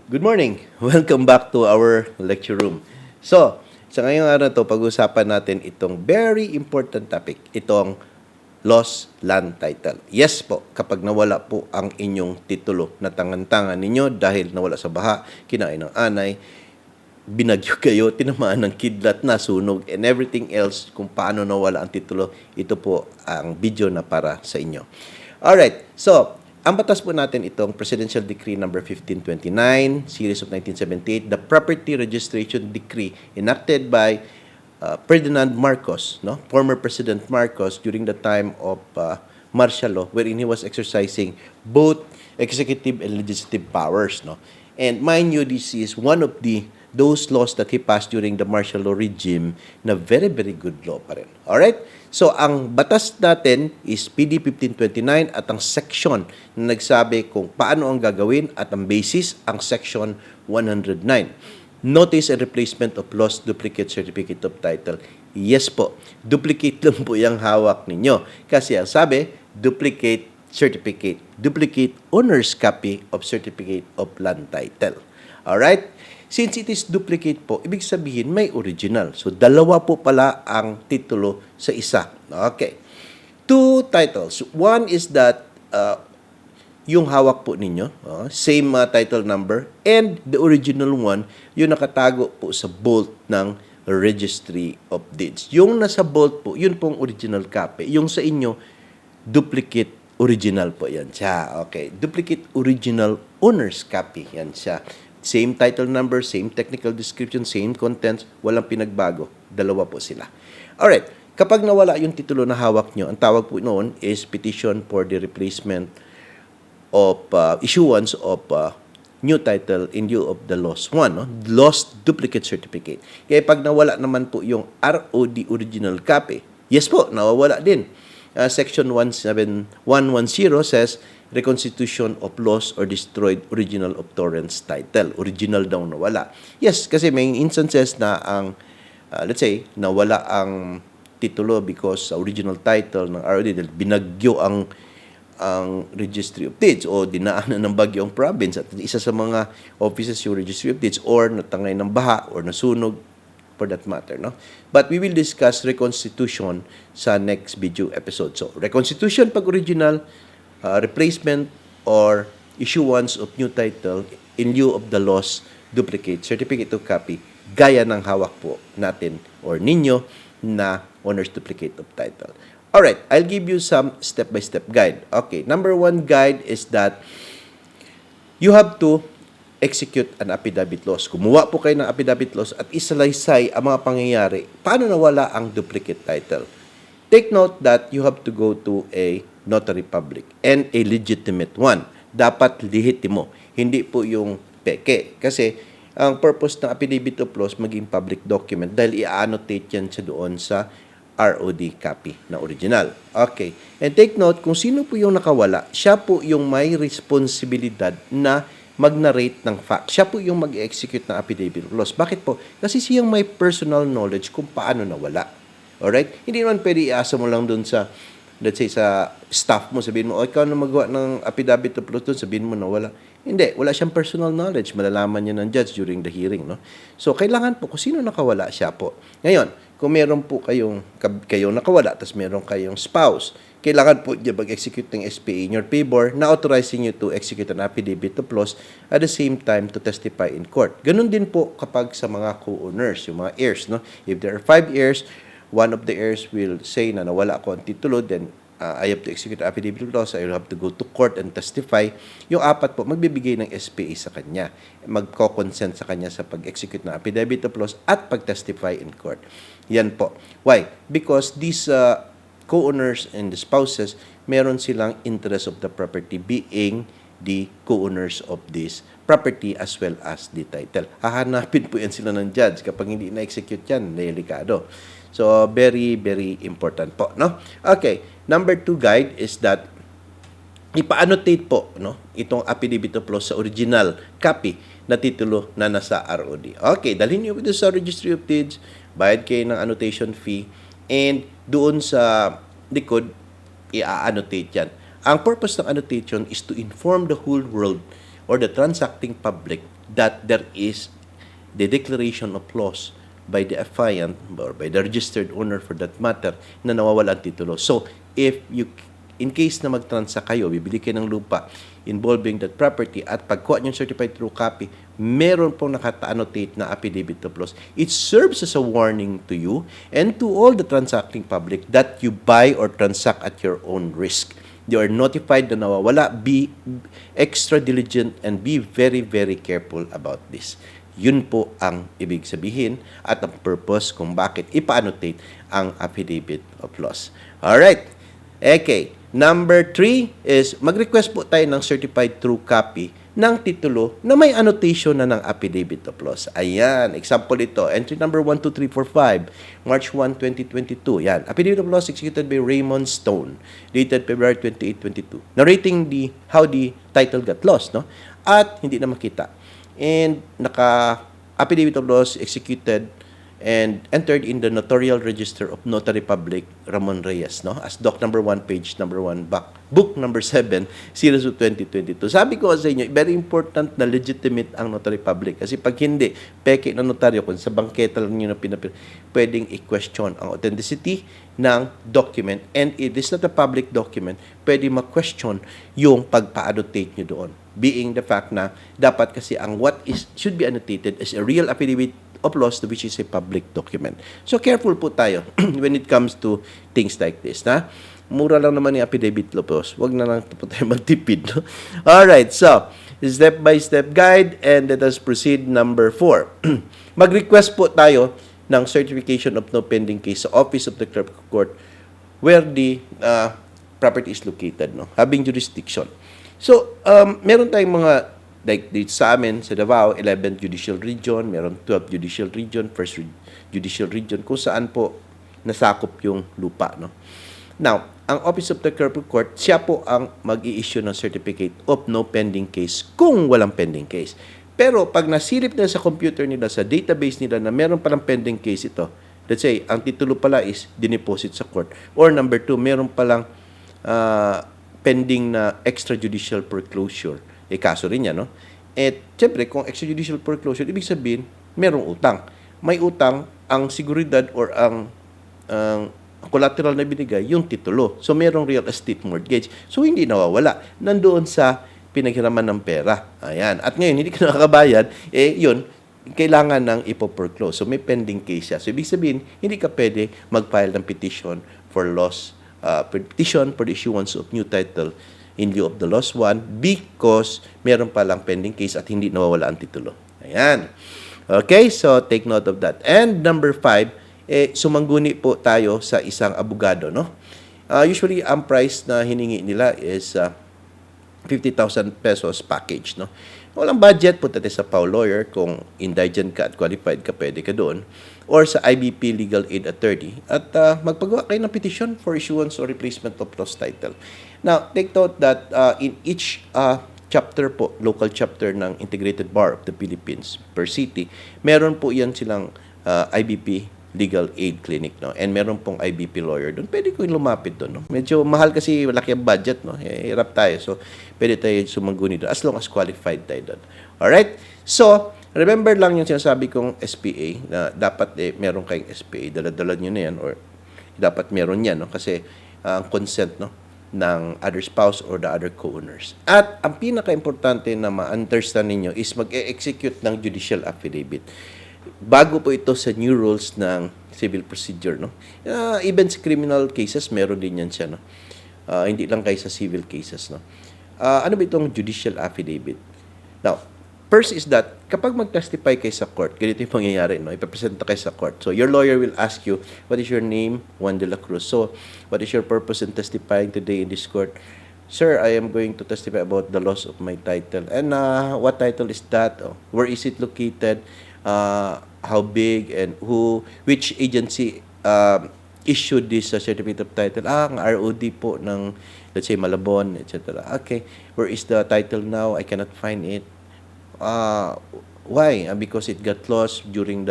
Good morning. Welcome back to our lecture room. So, sa ngayong araw to, pag-usapan natin itong very important topic, itong lost land title. Yes po, kapag nawala po ang inyong titulo na tangan-tangan ninyo dahil nawala sa baha, kinain ng anay, binagyo kayo, tinamaan ng kidlat, nasunog, and everything else kung paano nawala ang titulo, ito po ang video na para sa inyo. Alright, so, ang batas po natin itong Presidential Decree number 1529, Series of 1978, the Property Registration Decree enacted by Ferdinand Marcos, no, former President Marcos during the time of martial law, wherein he was exercising both executive and legislative powers, no. And mind you, this is one of those laws that he passed during the martial law regime na very, very good law pa rin. Alright? So, ang batas natin is PD 1529 at ang section na nagsabi kung paano ang gagawin at ang basis ang section 109. Notice and replacement of lost duplicate certificate of title. Yes po, duplicate lang po yung hawak ninyo. Kasi ang sabi, duplicate certificate, duplicate owner's copy of certificate of land title. Alright? Since it is duplicate po, ibig sabihin may original. So, dalawa po pala ang titulo sa isa. Okay. Two titles. One is that yung hawak po ninyo, same title number, and the original one, yung nakatago po sa bolt ng Registry of Deeds. Yung nasa bolt po, yun pong original copy. Yung sa inyo, duplicate original po yan siya. Okay. Duplicate original owner's copy yan siya. Same title number, same technical description, same contents, walang pinagbago. Dalawa po sila. Alright, kapag nawala yung titulo na hawak nyo, ang tawag po noon is Petition for the Replacement of Issuance of New Title in lieu of the lost one, no? Lost Duplicate Certificate. Kaya pag nawala naman po yung ROD original copy, yes po, nawawala din. Section 17110 says, reconstitution of lost or destroyed original of torrents title. Original daw nawala. Yes, kasi may instances na ang, let's say, nawala ang titulo because sa original title ng ROD dahil binagyo ang Registry of Deeds o dinaanan ng bagyo ang province at isa sa mga offices yung Registry of Deeds or natangay ng baha or nasunog for that matter, no? But we will discuss reconstitution sa next video episode. So, reconstitution pag original, replacement or issuance of new title in lieu of the lost duplicate certificate of copy, gaya ng hawak po natin or ninyo na owner's duplicate of title. Alright, I'll give you some step-by-step guide. Okay, number one guide is that you have to execute an affidavit loss. Kumuha po kayo ng affidavit loss at isalaysay ang mga pangyayari. Paano nawala ang duplicate title? Take note that you have to go to a notary public and a legitimate one. Dapat lehitimo, hindi po yung peke. Kasi ang purpose ng affidavit of loss maging public document dahil i-annotate yan siya doon sa ROD copy na original. Okay. And take note, kung sino po yung nakawala, siya po yung may responsibilidad na mag-narrate ng fact. Siya po yung mag-execute ng affidavit of loss. Bakit po? Kasi siyang may personal knowledge kung paano nawala. Alright? Hindi naman pwede iasa mo lang doon sa, let's say, sa staff mo, sabihin mo, ikaw na magawa ng affidavit of loss doon, sabihin mo na wala. Hindi, wala siyang personal knowledge. Malalaman niya ng judge during the hearing, no? So, kailangan po, kung sino nakawala, siya po. Ngayon, kung meron po kayong nakawala, tapos meron kayong spouse, kailangan po niya mag-execute ng SPA in your favor na authorizing you to execute an affidavit of loss at the same time to testify in court. Ganun din po kapag sa mga co-owners, yung mga heirs, no? If there are 5 heirs, one of the heirs will say na nawala ako ang titulo, then I have to execute an affidavit of loss, I will have to go to court and testify. Yung 4 po, magbibigay ng SPA sa kanya. Magko-consent sa kanya sa pag-execute ng affidavit of loss at pag-testify in court. Yan po. Why? Because these co-owners and the spouses, meron silang interest of the property being the co-owners of this property as well as the title. Hahanapin po yan sila ng judge kapag hindi na-execute yan, delikado. So, very, very important po, no? Okay, number 2 guide is that ipa-annotate po, no, itong affidavit of loss sa original copy na titulo na nasa ROD. Okay, dalhin niyo ito sa Registry of Deeds, bayad kayo ng annotation fee, and doon sa likod, i-annotate yan. Ang purpose ng annotation is to inform the whole world or the transacting public that there is the declaration of loss by the affiant or by the registered owner for that matter na nawawala ang titulo. So, if you, in case na mag-transact kayo, bibili kayo ng lupa involving that property at pagkuha nyo certified true copy, meron pong nakata-annotate na affidavit of loss. It serves as a warning to you and to all the transacting public that you buy or transact at your own risk. You are notified na nawawala. Be extra diligent and be very, very careful about this. Yun po ang ibig sabihin at ang purpose kung bakit ipa-annotate ang affidavit of loss. Alright. Okay. Number 3 is mag-request po tayo ng certified true copy ng titulo na may annotation na ng affidavit of loss. Ayan. Example ito. Entry number 12345, March 1, 2022. Yan. Affidavit of loss executed by Raymond Stone, dated February 28, 22. Narrating how the title got lost, no? At hindi na makita. And affidavit of loss executed and entered in the Notarial Register of Notary Public Ramon Reyes, no? As doc number 1, page number 1, book number 7, series of 2022. Sabi ko sa inyo, very important na legitimate ang Notary Public. Kasi pag hindi, peke na notaryo, kung sa bangketa lang nyo na pwedeng i-question ang authenticity ng document. And it is not a public document, pwedeng ma-question yung pagpa-annotate nyo doon. Being the fact na dapat kasi ang what is should be annotated is a real affidavit of loss which is a public document. So careful po tayo when it comes to things like this, na mura lang naman yung affidavit of loss. Wag na lang po tayo magtipid, no? Alright, so step-by-step guide and let us proceed number 4. Mag-request po tayo ng certification of no pending case sa Office of the Clerk of Court where the property is located, no? Having jurisdiction. So, meron tayong mga like dito sa amin, sa Davao, 11th Judicial Region, meron 12th Judicial Region, 1st Judicial Region, kung saan po nasakop yung lupa, no? Now, ang Office of the Clerk of Court, siya po ang mag-i-issue ng certificate of no pending case kung walang pending case. Pero pag nasilip nila sa computer nila, sa database nila na meron palang pending case ito, let's say, ang titulo pala is dineposit sa court. Or number 2, meron palang pending na extrajudicial foreclosure. Kaso rin yan, no? At siyempre, kung extrajudicial foreclosure, ibig sabihin, merong utang. May utang, ang seguridad or ang collateral na binigay, yung titulo. So, merong real estate mortgage. So, hindi nawawala. Nandoon sa pinaghiraman ng pera. Ayan. At ngayon, hindi ka nakakabayad, yun, kailangan ng ipo-foreclose. So, may pending case siya. So, ibig sabihin, hindi ka pwede mag-file ng petition for loss, petition for the issuance of new title in lieu of the lost one because meron palang pending case at hindi nawawala ang titulo. Ayan. Okay, so take note of that. And number 5, sumangguni po tayo sa isang abugado, no? Usually, ang price na hiningi nila is 50,000 pesos package, no? Walang budget, punta tayo sa PAW lawyer. Kung indigent ka at qualified ka, pwede ka doon. Or sa IBP Legal Aid Attorney. At magpagawa kayo ng petition for issuance or replacement of lost title. Now, take note that in each chapter po, local chapter ng Integrated Bar of the Philippines per city, meron po yan silang IBP Legal Aid Clinic, no? And meron pong IBP lawyer doon. Pwede ko lumapit doon, no? Medyo mahal kasi malaki ang budget, no? Hirap tayo. So, pwede tayo sumangguni doon as long as qualified tayo doon. Alright? So, remember lang yung sinasabi kong SPA na dapat meron kayong SPA. Dala-dala nyo na yan or dapat meron yan, no? Kasi ang consent, no, ng other spouse or the other co-owners. At ang pinaka-importante na ma-understand ninyo is mag-execute ng judicial affidavit. Bago po ito sa new rules ng civil procedure, no? Even sa criminal cases, meron din yan siya, no? Hindi lang kayo sa civil cases, no? Ano ba itong judicial affidavit? Now, first is that, kapag mag-testify kayo sa court, ganito yung pangyayari, no? Ipapresenta kayo sa court. So, your lawyer will ask you, what is your name? Juan de la Cruz. So, what is your purpose in testifying today in this court? Sir, I am going to testify about the loss of my title. And what title is that? Oh, where is it located? How big and which agency issued this certificate of title? Ang ROD po ng, let's say, Malabon, etc. Okay, where is the title now? I cannot find it. Why? Because it got lost during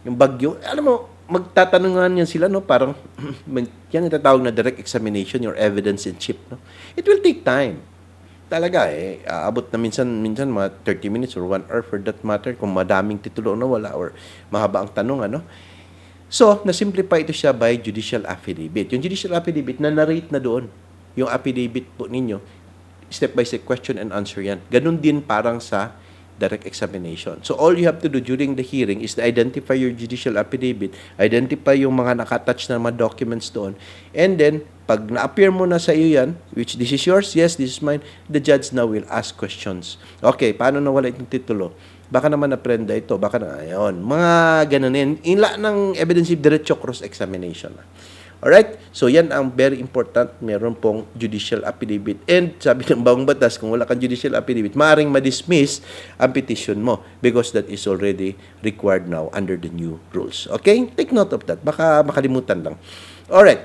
yung bagyo. Alam mo, magtatanungan yan sila, no? Parang, yan itatawag na direct examination, your evidence in chip, no? It will take time. talaga aabot na minsan mga 30 minutes or 1 hour for that matter kung madaming titulo na wala or mahaba ang tanong, ano. So, na-simplify ito siya by judicial affidavit. Yung judicial affidavit, na-narrate na doon. Yung affidavit po ninyo, step-by-step question and answer yan. Ganun din parang sa direct examination. So, all you have to do during the hearing is to identify your judicial affidavit, identify yung mga nakatouch na mga documents doon, and then, pag na-appear mo na sa iyo yan, which this is yours, yes, this is mine, the judge now will ask questions. Okay, paano nawala itong titulo? Baka naman na-prenda ito, baka na, ayun, mga ganun yan. Inla ng evidence diretso cross-examination. Alright? So, yan ang very important. Meron pong judicial affidavit. And sabi ng bagong batas, kung wala kang judicial affidavit, maaaring ma-dismiss ang petition mo because that is already required now under the new rules. Okay? Take note of that. Baka makalimutan lang. Alright.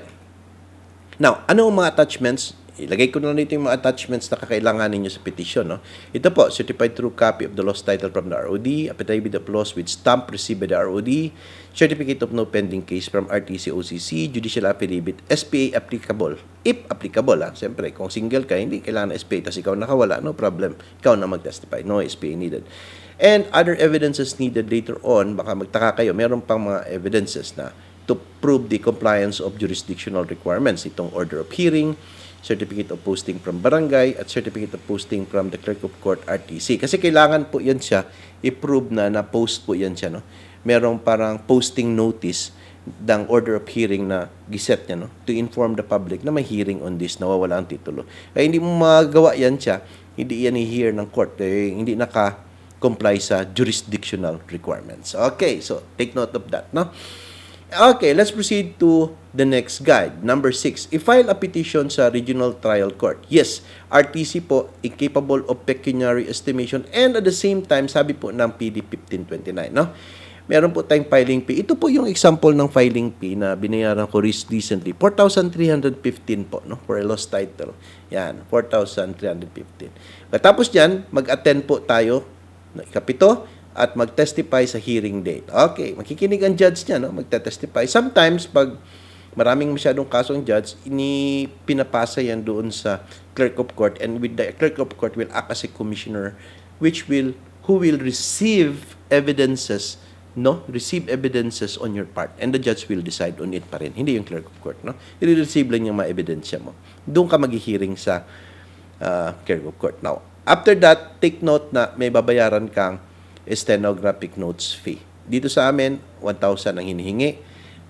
Now, ano ang mga attachments? Ilagay ko na dito yung mga attachments na kakailangan ninyo sa petition. No? Ito po, certified true copy of the lost title from the ROD, affidavit of loss with stamp received by the ROD, certificate of no pending case from RTC OCC, judicial affidavit, SPA applicable. If applicable, siyempre, kung single ka, hindi kailangan SPA, tapos ikaw nakawala, no problem. Ikaw na mag-testify, no SPA needed. And other evidences needed later on, baka magtaka kayo, meron pang mga evidences na to prove the compliance of jurisdictional requirements. Itong order of hearing, certificate of posting from barangay, at certificate of posting from the clerk of court RTC. Kasi kailangan po yan siya, i-prove na na-post po yan siya. No? Merong parang posting notice ng order of hearing na giset niya, no? To inform the public na may hearing on this, nawawala ang titulo. Kaya hindi mo magawa yan siya, hindi yan i-hear ng court, hindi naka-comply sa jurisdictional requirements. Okay, so take note of that. No? Okay, let's proceed to the next guide. Number 6, i-file a petition sa Regional Trial Court. Yes, RTC po, incapable of pecuniary estimation, and at the same time, sabi po ng PD 1529, no? Meron po tayong filing fee. Ito po yung example ng filing fee na binayaran ko recently. 4,315 po, no? For a lost title. Yan, 4,315. Tapos dyan, mag-attend po tayo na ikapito, at mag-testify sa hearing date. Okay, makikinig ang judge niya, no? Magte-testify. Sometimes, pag maraming masyadong kasong judge, pinapasa yan doon sa clerk of court, and with the clerk of court will act as a commissioner who will receive evidences, no? Receive evidences on your part, and the judge will decide on it pa rin. Hindi yung clerk of court, no? I-receive lang yung mga ebidensya mo. Doon ka mag-hearing sa clerk of court. Now, after that, take note na may babayaran kang stenographic notes fee. Dito sa amin, 1,000 ang hinihingi.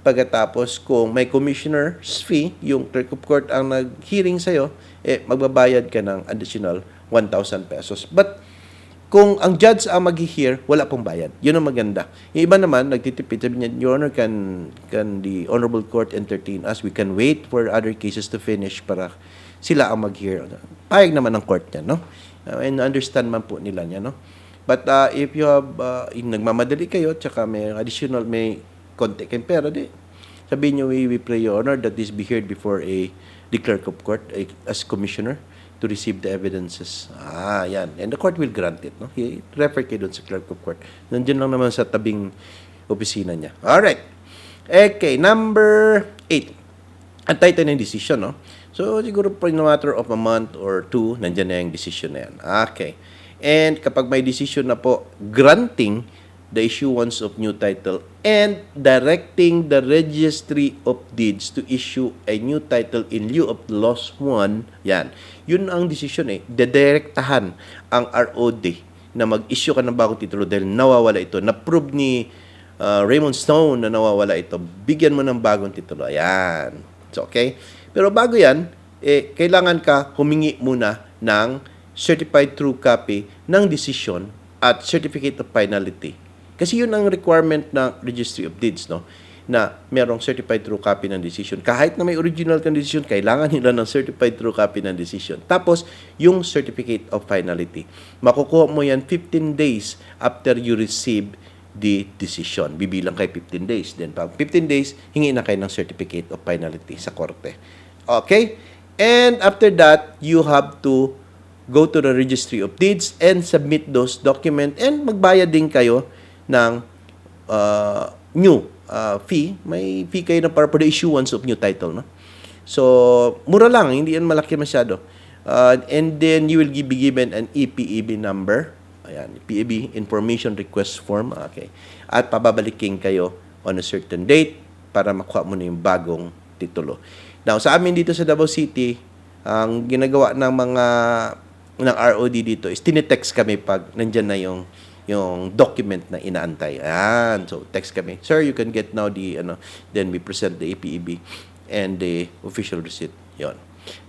Pagkatapos, kung may commissioner's fee, yung clerk of court ang nag-hearing sa'yo, magbabayad ka ng additional 1,000 pesos. But, kung ang judge ang mag-hear, wala pong bayad. Yun ang maganda. Yung iba naman, nagtitipid. Sabi niya, Your Honor, can the Honorable Court entertain us? We can wait for other cases to finish para sila ang mag-hear. Payag naman ang court niya, no? And understand man po nila niya, no? But if you have, nagmamadali kayo, tsaka may additional, may konti kayong pera, sabihin nyo, we pray, Your Honor, that this be heard before the clerk of court as commissioner to receive the evidences. Yan. And the court will grant it. No? Refer kayo doon sa clerk of court. Nandiyan lang naman sa tabing opisina niya. Alright. Okay, number 8. Ang title ng decision, no? So, siguro po in a matter of a month or 2, nandiyan na yung decision na yan. Okay. And kapag may decision na po, granting the issuance of new title and directing the registry of deeds to issue a new title in lieu of the lost one, yan. Yun ang decision Dedirektahan ang ROD na mag-issue ka ng bagong titulo dahil nawawala ito. Na-prove ni Raymond Stone na nawawala ito. Bigyan mo ng bagong titulo. Ayan. So, okay? Pero bago yan, kailangan ka humingi muna ng certified true copy ng decision at certificate of finality. Kasi yun ang requirement ng Registry of Deeds, no? Na merong certified true copy ng decision. Kahit na may original kang decision, kailangan nila ng certified true copy ng decision. Tapos, yung certificate of finality. Makukuha mo yan 15 days after you receive the decision. Bibilang kay 15 days. Then, pag 15 days, hingi na kayo ng certificate of finality sa korte. Okay? And after that, you have to go to the Registry of Deeds and submit those documents and magbayad din kayo ng new fee. May fee kayo na para for the issuance of new title, no? So, mura lang, hindi yan malaki masyado. And then you will be given an EPEB number. Ayan, EPEB, Information Request Form. Okay. At pababalikin kayo on a certain date para makuha mo na yung bagong titulo. Now, sa amin dito sa Davao City, ang ginagawa ng mga ng ROD dito is tinitext kami pag nandyan na yung document na inaantay. Ayan. So, text kami, "Sir, you can get now the, then we present the APEB and the official receipt." Yon.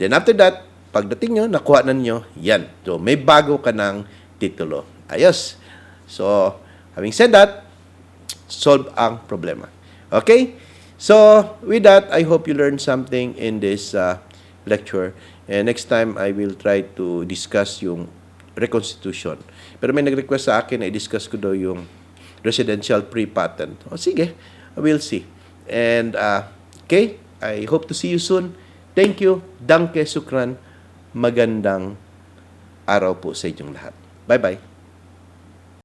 Then, after that, pagdating nyo, nakuha na nyo, yan. So, may bago ka ng titulo. Ayos. So, having said that, solve ang problema. Okay? So, with that, I hope you learned something in this lecture. And next time, I will try to discuss yung reconstitution. Pero may nag-request sa akin na i-discuss ko daw yung residential pre-patent. O sige, we'll see. And, okay, I hope to see you soon. Thank you. Danke, sukran. Magandang araw po sa inyong lahat. Bye-bye.